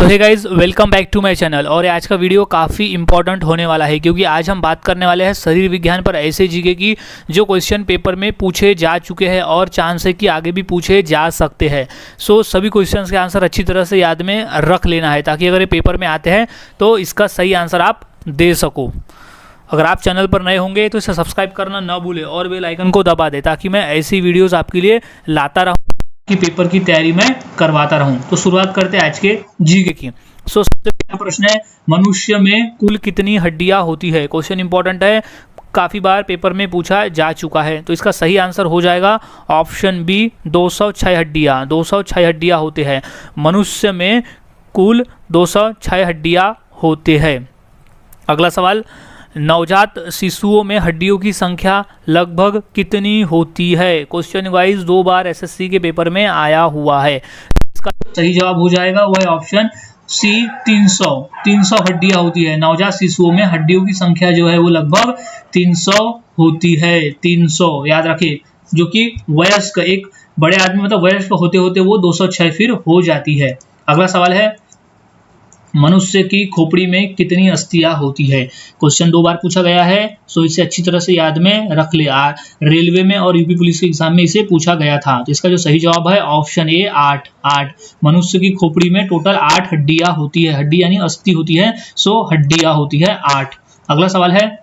So hey guys, welcome back to my channel. और आज का वीडियो काफ़ी इंपॉर्टेंट होने वाला है क्योंकि आज हम बात करने वाले हैं शरीर विज्ञान पर ऐसे जीके की जो क्वेश्चन पेपर में पूछे जा चुके हैं और चांस है कि आगे भी पूछे जा सकते हैं। सो सभी क्वेश्चंस के आंसर अच्छी तरह से याद में रख लेना है ताकि अगर ये पेपर में आते हैं तो इसका सही आंसर आप दे सको। अगर आप चैनल पर नए होंगे तो इसे सब्सक्राइब करना ना भूलें और बेल आइकन को दबा दें ताकि मैं ऐसी वीडियोज़ आपके लिए लाता रहूँ कि पेपर की तैयारी में करवाता रहूं। तो शुरुआत करते हैं आज के जीके की। सबसे पहला प्रश्न है, मनुष्य में कुल कितनी हड्डियां होती है। क्वेश्चन इंपॉर्टेंट है, काफ़ी बार पेपर में पूछा जा चुका है। तो इसका सही आंसर हो जाएगा ऑप्शन बी, 206 हड्डियां। 206 हड्डियां होते हैं। मनुष्य में कुल 206 हड्डियां होते हैं। अगला सवाल, नवजात शिशुओं में हड्डियों की संख्या लगभग कितनी होती है। क्वेश्चन वाइज 2 बार एसएससी के पेपर में आया हुआ है। इसका सही जवाब हो जाएगा वो है ऑप्शन सी, 300। 300 हड्डियां होती है। नवजात शिशुओं में हड्डियों की संख्या जो है वो लगभग 300 होती है। 300 याद रखिए, जो कि वयस्क एक बड़े आदमी मतलब वयस्क होते होते वो 206 फिर हो जाती है। अगला सवाल है, मनुष्य की खोपड़ी में कितनी अस्थियां होती है। क्वेश्चन 2 बार पूछा गया है, सो इसे अच्छी तरह से याद में रख ले। रेलवे में और यूपी पुलिस के एग्जाम में इसे पूछा गया था। तो इसका जो सही जवाब है ऑप्शन ए, 8। मनुष्य की खोपड़ी में टोटल 8 हड्डियां होती है। हड्डी यानी अस्थि होती है, सो हड्डियां होती है 8। अगला सवाल है,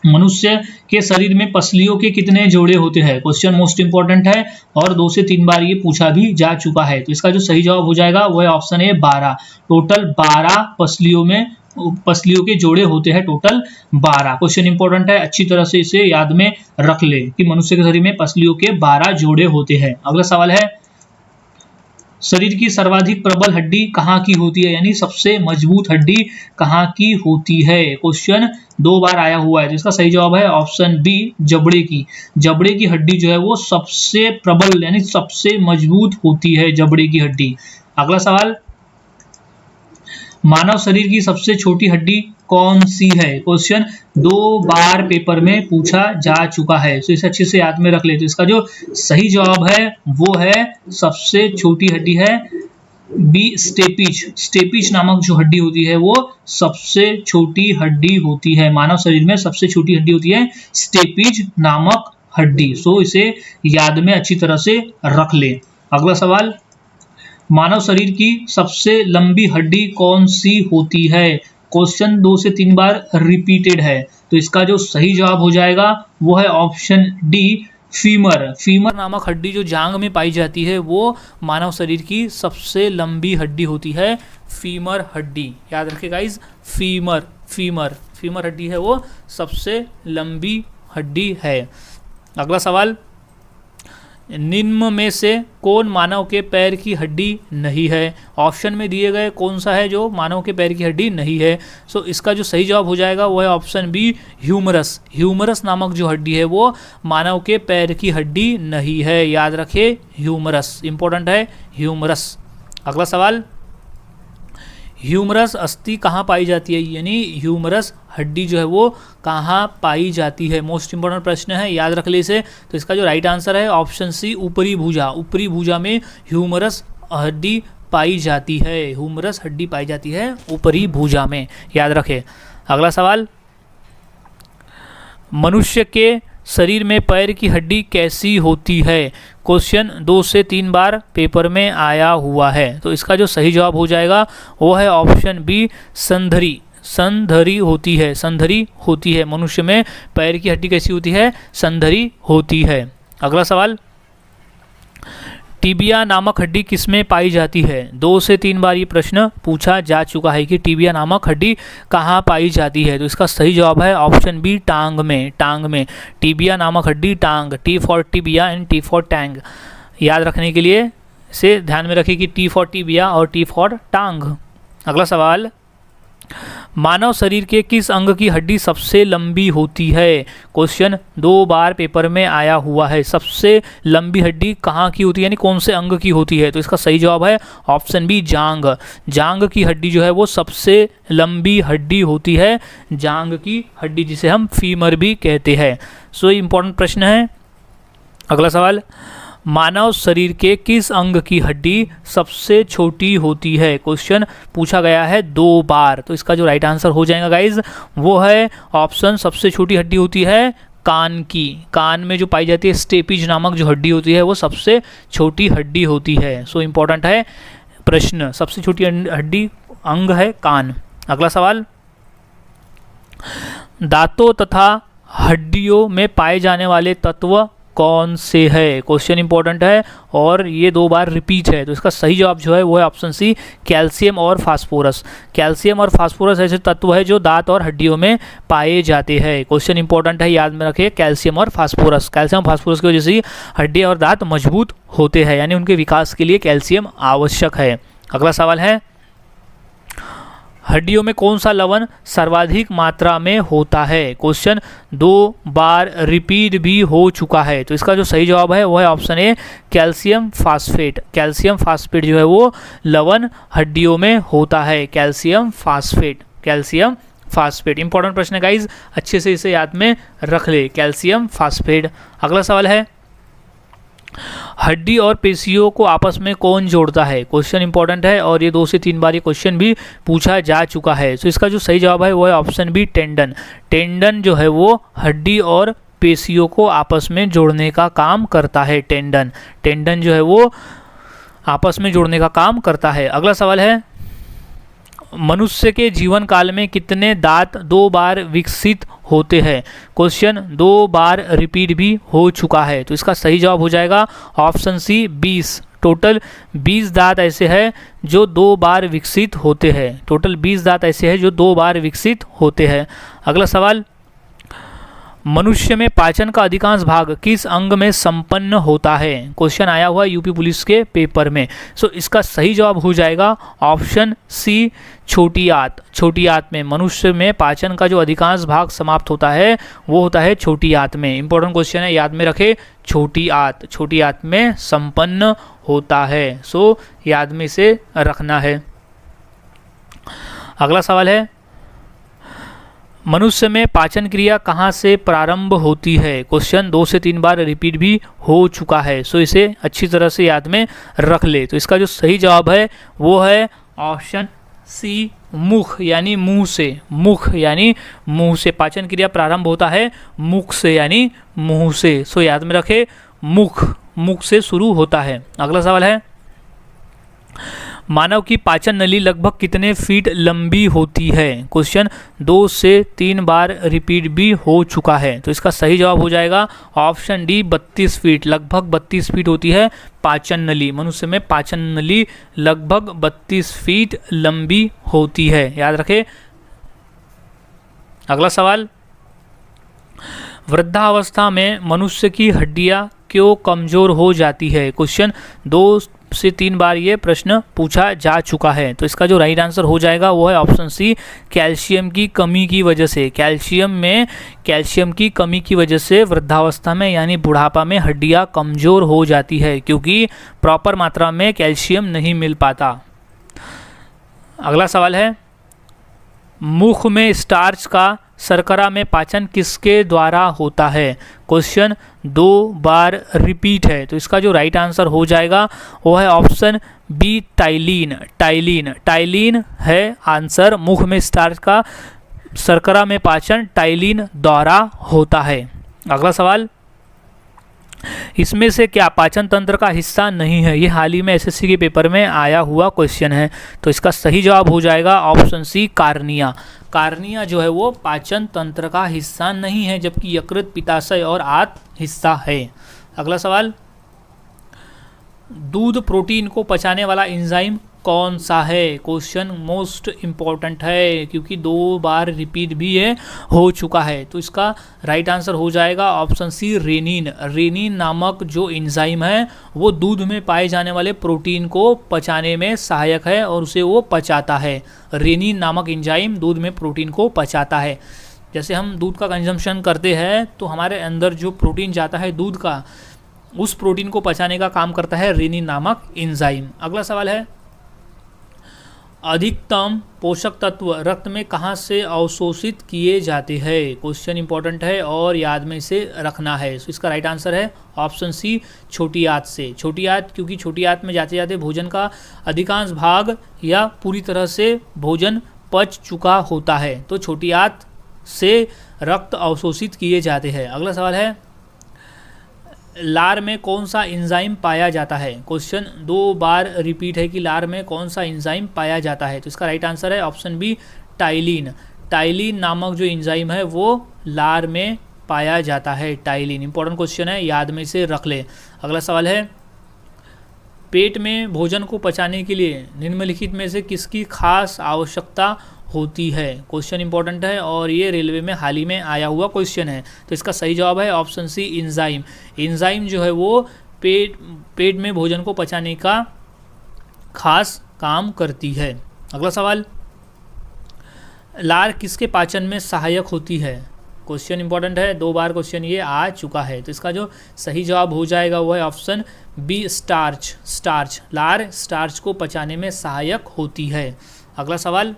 मनुष्य के शरीर में पसलियों के कितने जोड़े होते हैं। क्वेश्चन मोस्ट इंपॉर्टेंट है और 2 से 3 बार ये पूछा भी जा चुका है। तो इसका जो सही जवाब हो जाएगा वो है ऑप्शन ए, 12। टोटल 12 पसलियों के जोड़े होते हैं, टोटल 12। क्वेश्चन इंपॉर्टेंट है, अच्छी तरह से इसे याद में रख ले कि मनुष्य के शरीर में पसलियों के 12 जोड़े होते हैं। अगला सवाल है, शरीर की सर्वाधिक प्रबल हड्डी कहाँ की होती है, यानी सबसे मजबूत हड्डी कहाँ की होती है। क्वेश्चन 2 बार आया हुआ है। तो इसका सही जवाब है ऑप्शन बी, जबड़े की। जबड़े की हड्डी जो है वो सबसे प्रबल यानी सबसे मजबूत होती है, जबड़े की हड्डी। अगला सवाल, मानव शरीर की सबसे छोटी हड्डी कौन सी है। क्वेश्चन 2 बार पेपर में पूछा जा चुका है, तो इसे अच्छे से याद में रख ले। तो इसका जो सही जवाब है वो है सबसे छोटी हड्डी है बी, स्टेपिज। स्टेपिज नामक जो हड्डी होती है वो सबसे छोटी हड्डी होती है। मानव शरीर में सबसे छोटी हड्डी होती है स्टेपिज नामक हड्डी। सो इसे याद में अच्छी तरह से रख ले। अगला सवाल, मानव शरीर की सबसे लंबी हड्डी कौन सी होती है। क्वेश्चन 2 से 3 बार रिपीटेड है। तो इसका जो सही जवाब हो जाएगा वो है ऑप्शन डी, फीमर। फीमर नामक हड्डी जो जांग में पाई जाती है वो मानव शरीर की सबसे लंबी हड्डी होती है, फीमर हड्डी। याद रखिए गाइज, फीमर फीमर फीमर हड्डी है वो सबसे लंबी हड्डी है। अगला सवाल, निम्न में से कौन मानव के पैर की हड्डी नहीं है। ऑप्शन में दिए गए कौन सा है जो मानव के पैर की हड्डी नहीं है। सो इसका जो सही जवाब हो जाएगा वो है ऑप्शन बी, ह्यूमरस। ह्यूमरस नामक जो हड्डी है वो मानव के पैर की हड्डी नहीं है। याद रखिए, ह्यूमरस इंपॉर्टेंट है, ह्यूमरस। अगला सवाल, ह्यूमरस अस्थि कहाँ पाई जाती है, यानी ह्यूमरस हड्डी जो है वो कहाँ पाई जाती है। मोस्ट इंपॉर्टेंट प्रश्न है, याद रख ले इसे। तो इसका जो राइट आंसर है ऑप्शन सी, ऊपरी भुजा। ऊपरी भुजा में ह्यूमरस हड्डी पाई जाती है। ह्यूमरस हड्डी पाई जाती है ऊपरी भुजा में, याद रखें। अगला सवाल, मनुष्य के शरीर में पैर की हड्डी कैसी होती है। क्वेश्चन 2 से 3 बार पेपर में आया हुआ है। तो इसका जो सही जवाब हो जाएगा वो है ऑप्शन बी, संधरी। संधरी होती है, संधरी होती है। मनुष्य में पैर की हड्डी कैसी होती है, संधरी होती है। अगला सवाल, टिबिया नामक हड्डी किसमें पाई जाती है। 2 से 3 बार ये प्रश्न पूछा जा चुका है कि टिबिया नामक हड्डी कहाँ पाई जाती है। तो इसका सही जवाब है ऑप्शन बी, टांग में। टांग में टिबिया नामक हड्डी, टांग, T for tibia and T for Tang. याद रखने के लिए इसे ध्यान में रखिए कि टी फॉर टिबिया और टी फॉर टांग। अगला सवाल, मानव शरीर के किस अंग की हड्डी सबसे लंबी होती है। क्वेश्चन 2 बार पेपर में आया हुआ है। सबसे लंबी हड्डी कहाँ की होती है, यानी कौन से अंग की होती है। तो इसका सही जवाब है ऑप्शन बी, जांग। जांग की हड्डी जो है वो सबसे लंबी हड्डी होती है, जांग की हड्डी, जिसे हम फीमर भी कहते हैं। सो इम्पोर्टेंट प्रश्न है। अगला सवाल, मानव शरीर के किस अंग की हड्डी सबसे छोटी होती है? क्वेश्चन पूछा गया है 2 बार। तो इसका जो राइट आंसर हो जाएगा गाइज वो है ऑप्शन, सबसे छोटी हड्डी होती है कान की। कान में जो पाई जाती है स्टेपिज नामक जो हड्डी होती है वो सबसे छोटी हड्डी होती है। सो इम्पोर्टेंट है प्रश्न, सबसे छोटी हड्डी अंग है कान। अगला सवाल, दांतों तथा हड्डियों में पाए जाने वाले तत्व कौन से है? क्वेश्चन इंपॉर्टेंट है और ये 2 बार रिपीट है। तो इसका सही जवाब जो है वो है ऑप्शन सी, कैल्शियम और फास्फोरस। कैल्शियम और फास्फोरस ऐसे तत्व है जो दांत और हड्डियों में पाए जाते हैं। क्वेश्चन इंपॉर्टेंट है, याद में रखिए कैल्शियम और फास्फोरस। कैल्शियम और फास्फोरस की वजह से हड्डियाँ और दांत मजबूत होते हैं, यानी उनके विकास के लिए कैल्शियम आवश्यक है। अगला सवाल है, हड्डियों में कौन सा लवण सर्वाधिक मात्रा में होता है? क्वेश्चन 2 बार रिपीट भी हो चुका है। तो इसका जो सही जवाब है वो है option A, calcium phosphate. Calcium phosphate जो है वो लवण हड्डियों में होता है, calcium phosphate. Calcium phosphate important प्रश्न है गाइज, अच्छे से इसे याद में रख ले, कैल्शियम फास्फेट। अगला सवाल है, हड्डी और पेशियों को आपस में कौन जोड़ता है? क्वेश्चन इंपॉर्टेंट है और ये 2 से 3 बार ये क्वेश्चन भी पूछा जा चुका है। तो इसका जो सही जवाब है वो है ऑप्शन बी, टेंडन। टेंडन जो है वो हड्डी और पेशियों को आपस में जोड़ने का काम करता है। टेंडन, टेंडन जो है वो आपस में जोड़ने का काम करता है। अगला सवाल है, मनुष्य के जीवन काल में कितने दांत 2 बार विकसित होते हैं? क्वेश्चन 2 बार रिपीट भी हो चुका है। तो इसका सही जवाब हो जाएगा ऑप्शन सी, 20। टोटल 20 दांत ऐसे हैं जो 2 बार विकसित होते हैं। टोटल 20 दांत ऐसे हैं जो 2 बार विकसित होते हैं। अगला सवाल, मनुष्य में पाचन का अधिकांश भाग किस अंग में संपन्न होता है? क्वेश्चन आया हुआ यूपी पुलिस के पेपर में। सो इसका सही जवाब हो जाएगा ऑप्शन सी, छोटी आंत। छोटी आंत में मनुष्य में पाचन का जो अधिकांश भाग समाप्त होता है वो होता है छोटी आंत में। इंपॉर्टेंट क्वेश्चन है, याद में रखे, छोटी आंत, छोटी आंत में संपन्न होता है। सो याद में इसे रखना है। अगला सवाल है, मनुष्य में पाचन क्रिया कहाँ से प्रारंभ होती है? क्वेश्चन 2 से 3 बार रिपीट भी हो चुका है। सो इसे अच्छी तरह से याद में रख ले। तो इसका जो सही जवाब है वो है ऑप्शन सी, मुख, यानी मुंह से। मुख यानी मुंह से पाचन क्रिया प्रारंभ होता है, मुख से यानी मुंह से। सो याद में रखे, मुख, मुख से शुरू होता है। अगला सवाल है, मानव की पाचन नली लगभग कितने फीट लंबी होती है? क्वेश्चन 2 से 3 बार रिपीट भी हो चुका है। तो इसका सही जवाब हो जाएगा ऑप्शन डी, 32 फीट। लगभग 32 फीट होती है पाचन नली। मनुष्य में पाचन नली लगभग 32 फीट लंबी होती है, याद रखें। अगला सवाल, वृद्धावस्था में मनुष्य की हड्डियां क्यों कमजोर हो जाती है? क्वेश्चन 2 से 3 बार ये प्रश्न पूछा जा चुका है। तो इसका जो राइट आंसर हो जाएगा वो है ऑप्शन सी, कैल्शियम की कमी की वजह से। कैल्शियम की कमी की वजह से वृद्धावस्था में यानी बुढ़ापा में हड्डियां कमजोर हो जाती है, क्योंकि प्रॉपर मात्रा में कैल्शियम नहीं मिल पाता। अगला सवाल है, मुख में स्टार्च का शर्करा में पाचन किसके द्वारा होता है? क्वेश्चन 2 बार रिपीट है। तो इसका जो राइट आंसर हो जाएगा वो है option B, ptyalin. Ptyalin, ptyalin है आंसर। मुख में स्टार्च का शर्करा में पाचन टाइलिन द्वारा होता है। अगला सवाल, इसमें से क्या पाचन तंत्र का हिस्सा नहीं है? ये हाल ही में एसएससी के पेपर में आया हुआ क्वेश्चन है। तो इसका सही जवाब हो जाएगा ऑप्शन सी, कार्निया। कार्निया जो है वो पाचन तंत्र का हिस्सा नहीं है, जबकि यकृत, पित्ताशय और आंत हिस्सा है। अगला सवाल, दूध प्रोटीन को पचाने वाला एंजाइम कौन सा है? क्वेश्चन मोस्ट इम्पॉर्टेंट है, क्योंकि 2 बार रिपीट भी हो चुका है। तो इसका राइट आंसर हो जाएगा ऑप्शन सी, रेनिन। रेनिन नामक जो एंजाइम है वो दूध में पाए जाने वाले प्रोटीन को पचाने में सहायक है और उसे वो पचाता है। रेनिन नामक एंजाइम दूध में प्रोटीन को पचाता है। जैसे हम दूध का कंजम्पशन करते हैं तो हमारे अंदर जो प्रोटीन जाता है दूध का, उस प्रोटीन को पचाने का काम करता है रेनिन नामक एंजाइम। अगला सवाल है, अधिकतम पोषक तत्व रक्त में कहाँ से अवशोषित किए जाते हैं? क्वेश्चन इंपॉर्टेंट है और याद में इसे रखना है। तो इसका राइट आंसर है ऑप्शन सी, छोटी आंत से। छोटी आंत, क्योंकि छोटी आंत में जाते जाते भोजन का अधिकांश भाग या पूरी तरह से भोजन पच चुका होता है, तो छोटी आंत से रक्त अवशोषित किए जाते हैं। अगला सवाल है, लार में कौन सा एंजाइम पाया जाता है? क्वेश्चन 2 बार रिपीट है कि लार में कौन सा एंजाइम पाया जाता है। तो इसका राइट आंसर है ऑप्शन बी, टाइलिन। टाइलिन नामक जो एंजाइम है वो लार में पाया जाता है। टाइलिन इंपॉर्टेंट क्वेश्चन है, याद में इसे रख ले। अगला सवाल है, पेट में भोजन को पचाने के लिए निम्नलिखित में से किसकी खास आवश्यकता होती है? क्वेश्चन इंपॉर्टेंट है और ये रेलवे में हाल ही में आया हुआ क्वेश्चन है। तो इसका सही जवाब है ऑप्शन सी, एंजाइम। एंजाइम जो है वो पेट में भोजन को पचाने का खास काम करती है। अगला सवाल, लार किसके पाचन में सहायक होती है? क्वेश्चन इंपॉर्टेंट है, 2 बार क्वेश्चन ये आ चुका है। तो इसका जो सही जवाब हो जाएगा वो है ऑप्शन बी, स्टार्च। स्टार्च, लार स्टार्च को पचाने में सहायक होती है। अगला सवाल,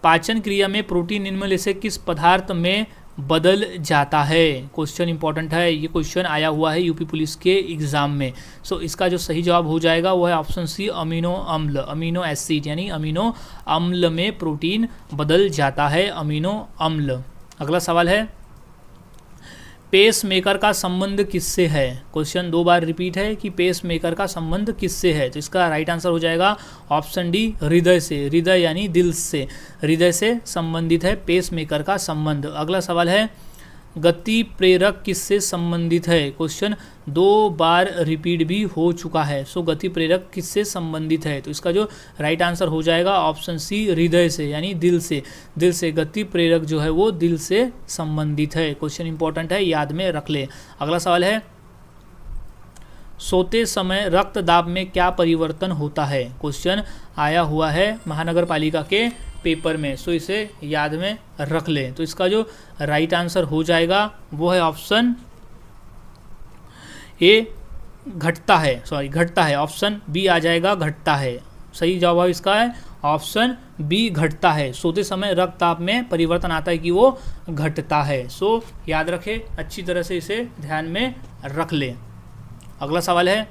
पाचन क्रिया में प्रोटीन निम्न में से किस पदार्थ में बदल जाता है? क्वेश्चन इंपॉर्टेंट है, ये क्वेश्चन आया हुआ है यूपी पुलिस के एग्जाम में। सो इसका जो सही जवाब हो जाएगा वो है ऑप्शन सी, अमीनो अम्ल। अमीनो एसिड यानी अमीनो अम्ल में प्रोटीन बदल जाता है, अमीनो अम्ल। अगला सवाल है, पेस मेकर का संबंध किससे है? क्वेश्चन 2 बार रिपीट है कि पेस मेकर का संबंध किससे है। तो इसका राइट आंसर हो जाएगा ऑप्शन डी, हृदय से। हृदय यानी दिल से, हृदय से संबंधित है पेस मेकर का संबंध। अगला सवाल है, गति प्रेरक किससे संबंधित है? क्वेश्चन 2 बार रिपीट भी हो चुका है। सो गति प्रेरक किससे संबंधित है? तो इसका जो राइट आंसर हो जाएगा ऑप्शन सी, हृदय से यानी दिल से। दिल से गति प्रेरक जो है वो दिल से संबंधित है। क्वेश्चन इंपॉर्टेंट है, याद में रख ले। अगला सवाल है, सोते समय रक्त दाब में क्या परिवर्तन होता है? क्वेश्चन आया हुआ है महानगर पालिका के पेपर में। सो इसे याद में रख लें। तो इसका जो राइट आंसर हो जाएगा वो है ऑप्शन ए, घटता है। सॉरी, घटता है। ऑप्शन बी आ जाएगा, घटता है। सही जवाब इसका है ऑप्शन बी, घटता है। सोते समय रक्तचाप में परिवर्तन आता है कि वो घटता है। सो याद रखें, अच्छी तरह से इसे ध्यान में रख लें। अगला सवाल है,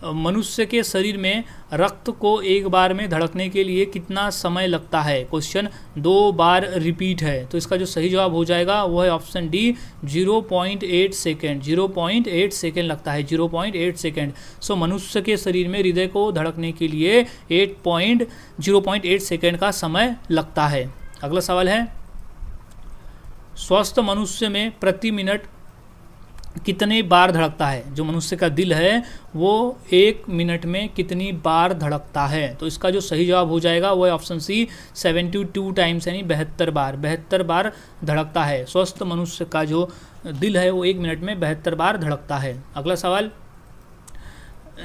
मनुष्य के शरीर में रक्त को एक बार में धड़कने के लिए कितना समय लगता है? क्वेश्चन 2 बार रिपीट है। तो इसका जो सही जवाब हो जाएगा वो है ऑप्शन डी, 0.8 सेकेंड। 0.8 सेकेंड लगता है, 0.8 सेकेंड। सो मनुष्य के शरीर में हृदय को धड़कने के लिए 0.8 सेकेंड का समय लगता है। अगला सवाल है, स्वस्थ मनुष्य में प्रति मिनट कितने बार धड़कता है? जो मनुष्य का दिल है वो 1 मिनट में कितनी बार धड़कता है? तो इसका जो सही जवाब हो जाएगा वो है ऑप्शन सी, 72 टाइम्स यानी 72 बार। 72 बार धड़कता है। स्वस्थ मनुष्य का जो दिल है वो 1 मिनट में 72 बार धड़कता है। अगला सवाल,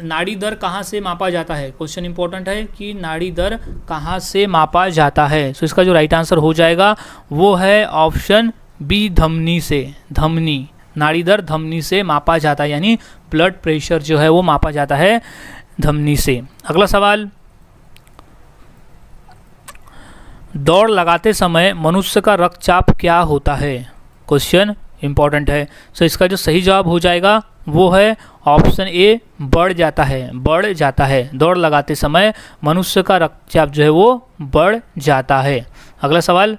नाड़ी दर कहाँ से मापा जाता है? क्वेश्चन इंपॉर्टेंट है कि नाड़ी दर कहाँ से मापा जाता है। तो इसका जो राइट आंसर हो जाएगा वो है ऑप्शन बी, धमनी से। धमनी, नाड़ी दर धमनी से मापा जाता है, यानी ब्लड प्रेशर जो है वो मापा जाता है धमनी से। अगला सवाल, दौड़ लगाते समय मनुष्य का रक्तचाप क्या होता है? क्वेश्चन इंपॉर्टेंट है। सो इसका जो सही जवाब हो जाएगा वो है ऑप्शन ए, बढ़ जाता है। बढ़ जाता है। दौड़ लगाते समय मनुष्य का रक्तचाप जो है वो बढ़ जाता है। अगला सवाल,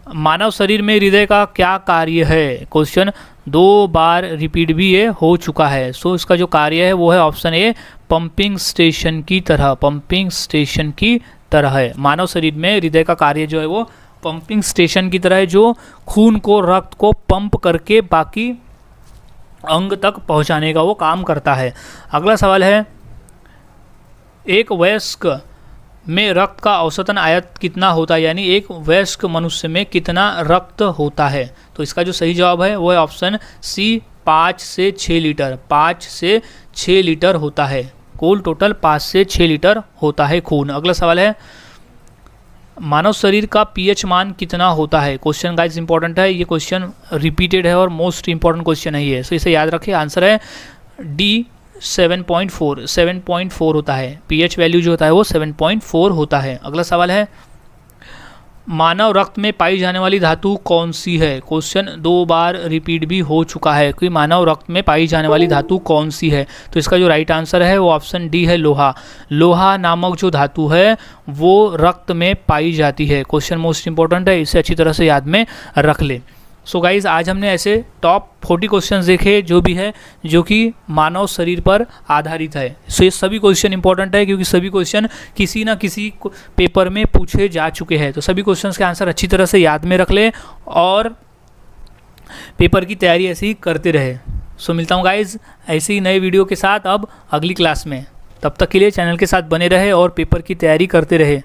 मानव शरीर में हृदय का क्या कार्य है? क्वेश्चन 2 बार रिपीट भी ये हो चुका है। सो इसका जो कार्य है वो है ऑप्शन ए, पंपिंग स्टेशन की तरह। पंपिंग स्टेशन की तरह है। मानव शरीर में हृदय का कार्य जो है वो पंपिंग स्टेशन की तरह है, जो खून को, रक्त को पंप करके बाकी अंग तक पहुंचाने का वो काम करता है। अगला सवाल है, एक वयस्क में रक्त का औसतन आयत कितना होता है? यानी एक वयस्क मनुष्य में कितना रक्त होता है? तो इसका जो सही जवाब है वो है ऑप्शन सी, 5 से 6 लीटर। 5 से 6 लीटर होता है। कुल टोटल 5 से 6 लीटर होता है खून। अगला सवाल है, मानव शरीर का पीएच मान कितना होता है? क्वेश्चन गाइस इंपॉर्टेंट है, ये क्वेश्चन रिपीटेड है और मोस्ट इंपॉर्टेंट क्वेश्चन है ये। सो इसे याद रखिए, आंसर है डी, 7.4 होता है। pH वैल्यू जो होता है वो 7.4 होता है। अगला सवाल है, मानव रक्त में पाई जाने वाली धातु कौन सी है? क्वेश्चन 2 बार रिपीट भी हो चुका है कि मानव रक्त में पाई जाने वाली धातु कौन सी है। तो इसका जो राइट आंसर है वो ऑप्शन डी है, लोहा। लोहा नामक जो धातु है वो रक्त में पाई जाती है। क्वेश्चन मोस्ट इंपॉर्टेंट है, इसे अच्छी तरह से याद में रख ले। सो गाइज, आज हमने ऐसे टॉप 40 क्वेश्चंस देखे जो भी है, जो कि मानव शरीर पर आधारित है। सो ये सभी क्वेश्चन इंपॉर्टेंट है क्योंकि सभी क्वेश्चन किसी ना किसी पेपर में पूछे जा चुके हैं। तो सभी क्वेश्चंस के आंसर अच्छी तरह से याद में रख ले और पेपर की तैयारी ऐसे ही करते रहे। सो मिलता हूँ गाइज ऐसे ही नए वीडियो के साथ अब अगली क्लास में। तब तक के लिए चैनल के साथ बने रहे और पेपर की तैयारी करते रहे।